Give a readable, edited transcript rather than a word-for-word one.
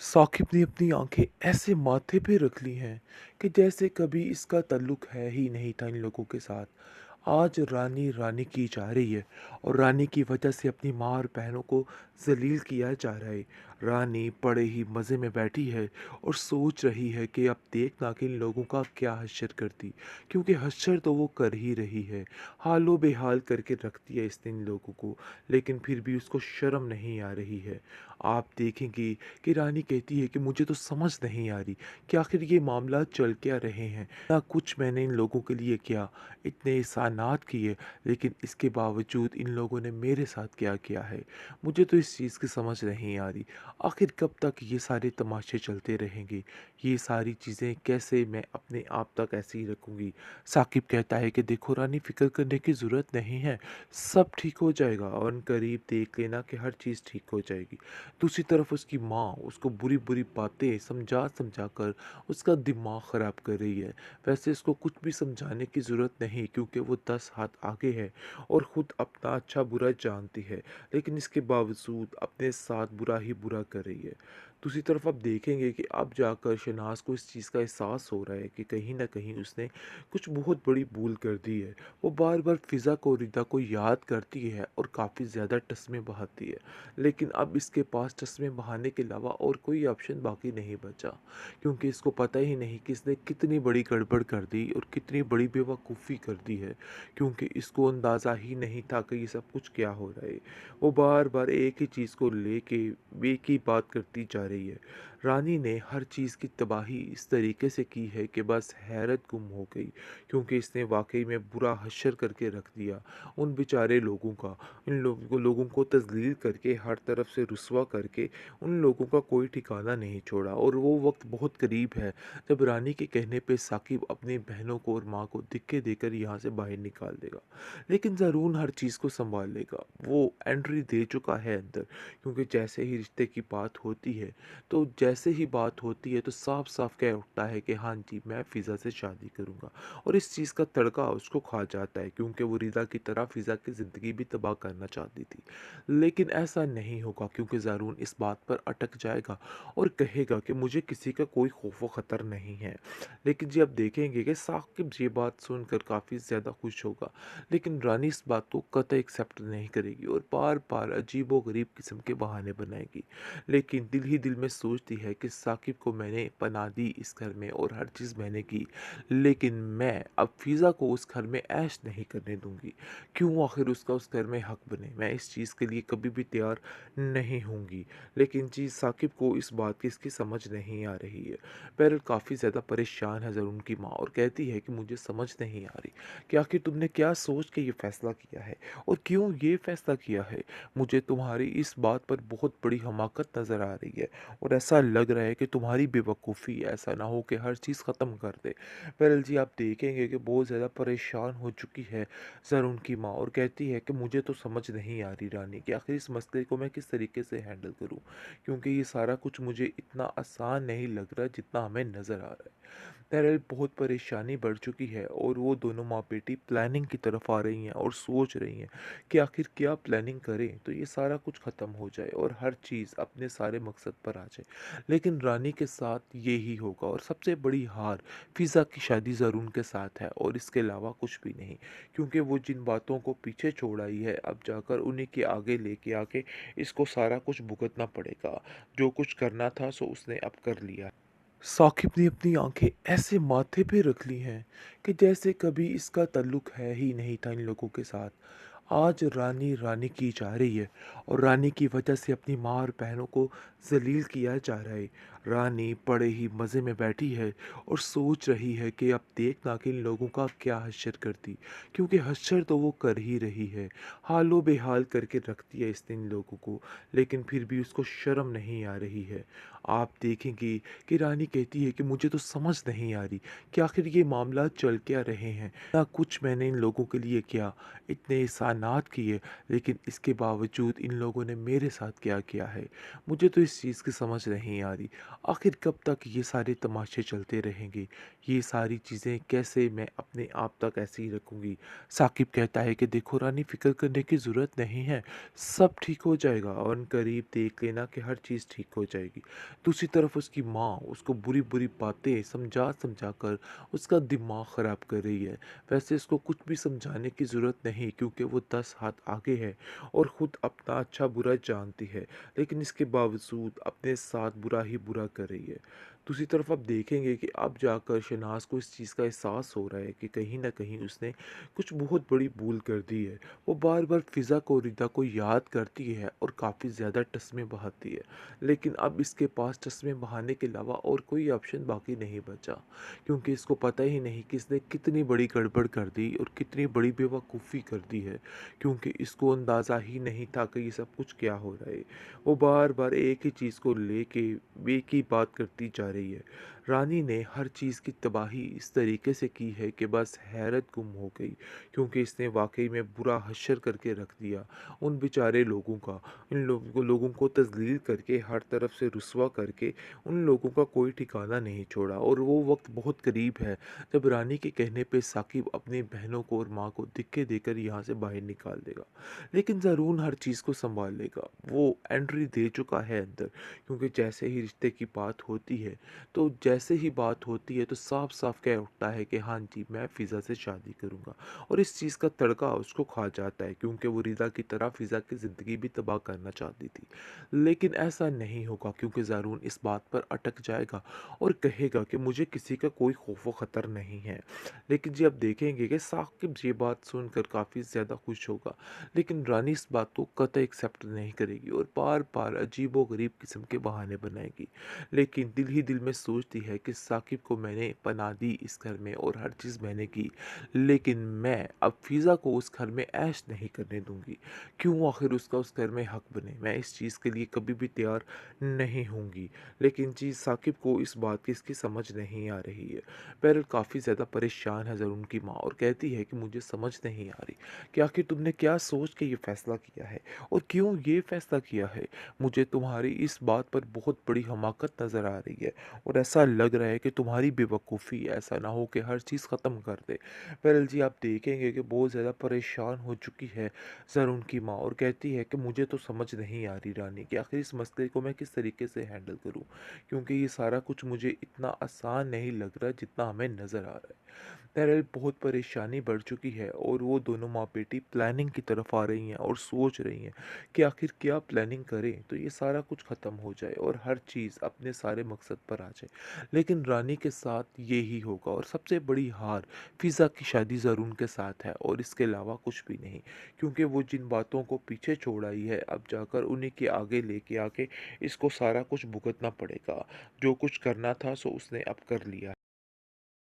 साकिब ने अपनी आंखें ऐसे माथे पे रख ली हैं कि जैसे कभी इसका ताल्लुक है ही नहीं था इन लोगों के साथ। आज रानी रानी की जा रही है और रानी की वजह से अपनी माँ और बहनों को जलील किया जा रहा है। रानी बड़े ही मज़े में बैठी है और सोच रही है कि अब देखना कि इन लोगों का क्या हश्र करती, क्योंकि हश्र तो वो कर ही रही है। हालो बेहाल करके रखती है इसने इन लोगों को, लेकिन फिर भी उसको शर्म नहीं आ रही है। आप देखेंगे कि रानी कहती है कि मुझे तो समझ नहीं आ रही कि आखिर ये मामला चल क्या रहे हैं। ना कुछ मैंने इन लोगों के लिए किया, इतने एहसानात किए, लेकिन इसके बावजूद इन लोगों ने मेरे साथ क्या किया है। मुझे तो इस चीज़ की समझ नहीं आ रही। आखिर कब तक ये सारे तमाशे चलते रहेंगे? ये सारी चीज़ें कैसे मैं अपने आप तक ऐसे ही रखूँगी? साकिब कहता है कि देखो रानी, फ़िक्र करने की ज़रूरत नहीं है, सब ठीक हो जाएगा और करीब देख लेना कि हर चीज़ ठीक हो जाएगी। दूसरी तरफ उसकी माँ उसको बुरी-बुरी बातें समझा-समझा कर उसका दिमाग ख़राब कर रही है। वैसे इसको कुछ भी समझाने की ज़रूरत नहीं, क्योंकि वो 10 हाथ आगे है और ख़ुद अपना अच्छा-बुरा जानती है, लेकिन इसके बावजूद अपने साथ बुरा ही बुरा कर रही है। दूसरी तरफ आप देखेंगे कि अब जाकर शहनाज़ को इस चीज़ का एहसास हो रहा है कि कहीं न कहीं उसने कुछ बहुत बड़ी भूल कर दी है। वो बार-बार फ़िज़ा को, रिदा को याद करती है और काफ़ी ज़्यादा टस्मे बहाती है। लेकिन अब इसके पास चश्मे बहाने के अलावा और कोई ऑप्शन बाकी नहीं बचा, क्योंकि इसको पता ही नहीं कि इसने कितनी बड़ी गड़बड़ कर दी और कितनी बड़ी बेवकूफ़ी कर दी है, क्योंकि इसको अंदाज़ा ही नहीं था कि ये सब कुछ क्या हो रहा है। वो बार बार एक ही चीज़ को लेके एक ही बात करती जा रही है। रानी ने हर चीज़ की तबाही इस तरीके से की है कि बस हैरत गुम हो गई, क्योंकि इसने वाकई में बुरा हश्र करके रख दिया उन बेचारे लोगों का। इन लोगों को तज़लील करके, हर तरफ से रुस्वा करके उन लोगों का कोई ठिकाना नहीं छोड़ा। और वो वक्त बहुत करीब है जब रानी के कहने पे साकिब अपनी बहनों को और माँ को धिक्के देकर यहाँ से बाहर निकाल देगा, लेकिन ज़रूर हर चीज़ को संभाल लेगा। वो एंट्री दे चुका है अंदर, क्योंकि जैसे ही रिश्ते की बात होती है, तो जैसे ही बात होती है तो साफ साफ कह उठता है कि हाँ जी, मैं फ़िज़ा से शादी करूँगा। और इस चीज़ का तड़का उसको खा जाता है, क्योंकि वो रिदा की तरह फ़िज़ा की ज़िंदगी भी तबाह करना चाहती थी। लेकिन ऐसा नहीं होगा, क्योंकि ज़ारून इस बात पर अटक जाएगा और कहेगा कि मुझे किसी का कोई खौफ व ख़तर नहीं है। लेकिन जी आप देखेंगे कि साकिब ये बात सुनकर काफ़ी ज़्यादा खुश होगा, लेकिन रानी इस बात को कतई एक्सेप्ट नहीं करेगी और बार बार अजीब व गरीब किस्म के बहाने बनाएगी। लेकिन दिल ही दिल में सोचती है कि साकिब को मैंने पनाह दी इस घर में और हर चीज़ मैंने की, लेकिन मैं अब फ़िज़ा को उस घर में ऐश नहीं करने दूंगी। क्यों आखिर उसका उस घर में हक बने? मैं इस चीज़ के लिए कभी भी तैयार नहीं होंगी। लेकिन जी साकिब को इस बात की इसकी समझ नहीं आ रही है। बहरहाल काफ़ी ज़्यादा परेशान है ज़रूर उनकी माँ, और कहती है कि मुझे समझ नहीं आ रही कि आखिर तुमने क्या सोच के ये फ़ैसला किया है और क्यों ये फ़ैसला किया है। मुझे तुम्हारी इस बात पर बहुत बड़ी हमाकत नज़र आ रही है और ऐसा लग रहा है कि तुम्हारी बेवकूफ़ी ऐसा ना हो कि हर चीज़ ख़त्म कर दे। बहरहाल जी आप देखेंगे कि बहुत ज़्यादा परेशान हो चुकी है ज़रून की माँ, और कहती है कि मुझे तो समझ नहीं आ रही रानी कि आखिर इस मसले को मैं किस तरीके से हैंडल करूँ, क्योंकि ये सारा कुछ मुझे इतना आसान नहीं लग रहा जितना हमें नज़र आ रहा है। बहरहाल बहुत परेशानी बढ़ चुकी है और वो दोनों माँ बेटी प्लानिंग की तरफ आ रही हैं और सोच रही हैं कि आखिर क्या प्लानिंग करें तो ये सारा कुछ ख़त्म हो जाए और हर चीज़ अपने सारे मकसद पर आ जाए। लेकिन रानी के साथ ये ही होगा, और सबसे बड़ी हार फ़िज़ा की शादी ज़रून के साथ है और इसके अलावा कुछ भी नहीं, क्योंकि वो जिन बातों को पीछे छोड़ आई है अब जाकर उन्हीं के आगे लेके आके इसको सारा कुछ भुगतना पड़ेगा। जो कुछ करना था सो उसने अब कर लिया। साकिब ने अपनी आंखें ऐसे माथे पे रख ली हैं कि जैसे कभी इसका ताल्लुक है ही नहीं था इन लोगों के साथ। आज रानी रानी की जा रही है और रानी की वजह से अपनी माँ और बहनों को जलील किया जा रहा है। रानी बड़े ही मज़े में बैठी है और सोच रही है कि अब देखना कि इन लोगों का क्या हश्र करती, क्योंकि हश्र तो वो कर ही रही है। हालो बेहाल करके रखती है इसने इन लोगों को, लेकिन फिर भी उसको शर्म नहीं आ रही है। आप देखेंगे कि रानी कहती है कि मुझे तो समझ नहीं आ रही कि आखिर ये मामला चल क्या रहे हैं। ना कुछ मैंने इन लोगों के लिए किया, इतने एहसान अनाथ की है, लेकिन इसके बावजूद इन लोगों ने मेरे साथ क्या किया है? मुझे तो इस चीज़ की समझ नहीं आ रही। आखिर कब तक ये सारे तमाशे चलते रहेंगे? ये सारी चीज़ें कैसे मैं अपने आप तक ऐसे ही रखूँगी? साकिब कहता है कि देखो रानी, फ़िक्र करने की ज़रूरत नहीं है, सब ठीक हो जाएगा और अनकरीब देख लेना कि हर चीज़ ठीक हो जाएगी। दूसरी तरफ उसकी माँ उसको बुरी-बुरी बातें समझा-समझा कर उसका दिमाग ख़राब कर रही है। वैसे इसको कुछ भी समझाने की ज़रूरत नहीं, क्योंकि वो 10 हाथ आगे है और ख़ुद अपना अच्छा-बुरा जानती है, लेकिन इसके बावजूद अपने साथ बुरा ही बुरा कर रही है। दूसरी तरफ आप देखेंगे कि अब जाकर शहनाज़ को इस चीज़ का एहसास हो रहा है कि कहीं न कहीं उसने कुछ बहुत बड़ी भूल कर दी है। वो बार-बार फ़िज़ा को, रिदा को याद करती है और काफ़ी ज़्यादा टस्में बहाती है। लेकिन अब इसके पास चश्मे बहाने के अलावा और कोई ऑप्शन बाकी नहीं बचा, क्योंकि इसको पता ही नहीं कि इसने कितनी बड़ी गड़बड़ कर दी और कितनी बड़ी बेवकूफ़ी कर दी है, क्योंकि इसको अंदाज़ा ही नहीं था कि ये सब कुछ क्या हो रहा है। वो बार बार एक ही चीज़ को लेके एक ही बात करती जा रही है। रानी ने हर चीज़ की तबाही इस तरीके से की है कि बस हैरत गुम हो गई, क्योंकि इसने वाकई में बुरा हश्र करके रख दिया उन बेचारे लोगों का। इन लोगों को तज़लील करके, हर तरफ से रुसवा करके उन लोगों का कोई ठिकाना नहीं छोड़ा। और वो वक्त बहुत करीब है जब रानी के कहने पे साकिब अपनी बहनों को और माँ को धिक्के देकर यहाँ से बाहर निकाल देगा। लेकिन ज़रून हर चीज़ को संभाल लेगा। वो एंट्री दे चुका है अंदर, क्योंकि जैसे ही रिश्ते की बात होती है, तो जैसे ही बात होती है तो साफ साफ कह उठता है कि हाँ जी, मैं फ़िज़ा से शादी करूँगा। और इस चीज़ का तड़का उसको खा जाता है, क्योंकि वो रिदा की तरह फ़िज़ा की ज़िंदगी भी तबाह करना चाहती थी। लेकिन ऐसा नहीं होगा, क्योंकि ज़ारून इस बात पर अटक जाएगा और कहेगा कि मुझे किसी का कोई खौफ व ख़तर नहीं है। लेकिन जी आप देखेंगे कि साकिब ये बात सुनकर काफ़ी ज़्यादा खुश होगा, लेकिन रानी इस बात को कतई एक्सेप्ट नहीं करेगी और बार-बार अजीबो-गरीब किस्म के बहाने बनाएगी। लेकिन दिल ही दिल में सोचती है कि साकिब को मैंने पनाह दी इस घर में और हर चीज़ मैंने की, लेकिन मैं अब फ़िज़ा को उस घर में ऐश नहीं करने दूँगी। क्यों आखिर उसका उस घर में हक बने? मैं इस चीज़ के लिए कभी भी तैयार नहीं होंगी। लेकिन जी साकिब को इस बात की इसकी समझ नहीं आ रही है। बहरहाल काफ़ी ज़्यादा परेशान है ज़रून की माँ और कहती है कि मुझे समझ नहीं आ रही कि आखिर तुमने क्या सोच के ये फ़ैसला किया है और क्यों ये फ़ैसला किया है? मुझे तुम्हारी इस बात पर बहुत बड़ी हमाकत नज़र आ रही है और ऐसा लग रहा है कि तुम्हारी बेवकूफ़ी ऐसा ना हो कि हर चीज़ ख़त्म कर दे। बहरहाल जी आप देखेंगे कि बहुत ज़्यादा परेशान हो चुकी है ज़रून की माँ और कहती है कि मुझे तो समझ नहीं आ रही रानी कि आखिर इस मसले को मैं किस तरीके से हैंडल करूँ, क्योंकि ये सारा कुछ मुझे इतना आसान नहीं लग रहा जितना हमें नज़र आ रहा है। बहरहाल बहुत परेशानी बढ़ चुकी है और वो दोनों माँ बेटी प्लानिंग की तरफ आ रही हैं और सोच रही हैं कि आखिर क्या प्लानिंग करें तो ये सारा कुछ ख़त्म हो जाए और हर चीज़ अपने सारे मकसद पर आ जाए। लेकिन रानी के साथ ये ही होगा और सबसे बड़ी हार फ़िज़ा की शादी ज़रून के साथ है और इसके अलावा कुछ भी नहीं, क्योंकि वो जिन बातों को पीछे छोड़ आई है अब जाकर उन्हीं के आगे लेके आके इसको सारा कुछ भुगतना पड़ेगा। जो कुछ करना था सो उसने अब कर लिया।